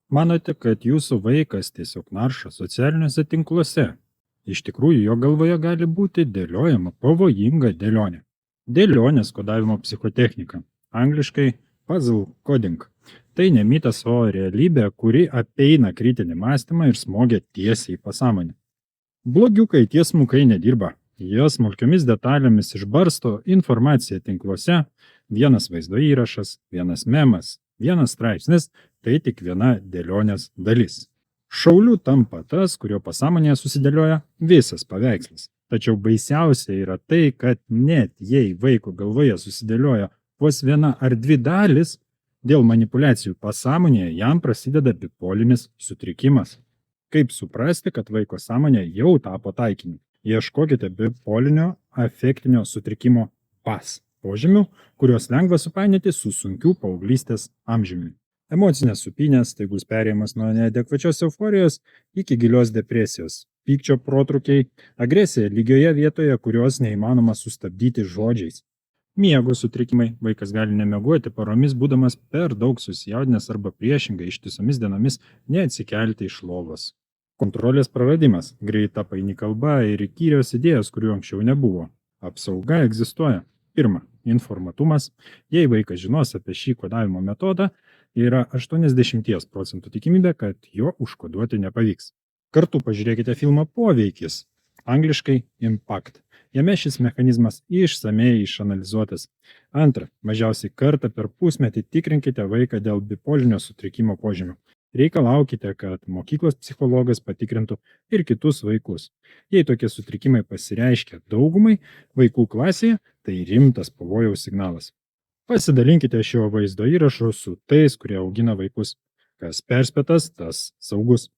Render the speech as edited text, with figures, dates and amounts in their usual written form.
Manote, kad jūsų vaikas tiesiog naršo socialiniuose tinkluose. Iš tikrųjų, jo galvoje gali būti dėliojama pavojinga dėlionė. Dėlionės kodavimo psichotechnika. Angliškai puzzle coding. Tai ne mitas, o realybė, kuri apeina kritinį mąstymą ir smogia tiesiai į pasąmonę. Blogiukai tiesmukai nedirba. Jie smulkiomis detalėmis išbarsto informaciją tinkluose. Vienas vaizdo įrašas, vienas memas, vienas straipsnis - tai tik viena dėlionės dalis. Šauliu tampa tas, kurio pasąmonėje susidėlioja visas paveikslas. Tačiau baisiausia yra tai, kad net jei vaiko galvoje susidėlioja vos viena ar dvi dalis, dėl manipulacijų pasąmonėje jam prasideda bipolinis sutrikimas. Kaip suprasti, kad vaiko sąmonė jau tapo taikiniu? Ieškokite bipolinio afektinio sutrikimo PAS požymių, kuriuos lengva supainioti su sunkiu paauglystės amžiumi. Emocinės supynės, staigus perėjimas nuo neadekvačios euforijos iki gilios depresijos, pykčio protrukiai, agresija lygioje vietoje, kurios neįmanoma sustabdyti žodžiais. Miego sutrikimai, vaikas gali nemiegoti paromis, būdamas per daug susijaudinęs arba priešingai ištisomis dienomis neatsikelti iš lovos. Kontrolės praradimas, greita paini kalba ir įkyrios idėjos, kurių anksčiau nebuvo. Apsauga egzistuoja. Pirma, informatumas. Jei vaikas žinos apie šį kodavimo metodą, yra 80 procentų tikimybė, kad jo užkoduoti nepavyks. Kartu pažiūrėkite filmą Poveikis, angliškai Impact. Jame šis mechanizmas išsamei išanalizuotas. Antra, mažiausiai kartą per pusmetį tikrinkite vaiką dėl bipolinio sutrikimo požymių. Reikalaukite, kad mokyklos psichologas patikrintų ir kitus vaikus. Jei tokie sutrikimai pasireiškia daugumai vaikų klasėje, tai rimtas pavojaus signalas. Pasidalinkite šio vaizdo įrašu su tais, kurie augina vaikus. Kas perspėtas, tas saugus.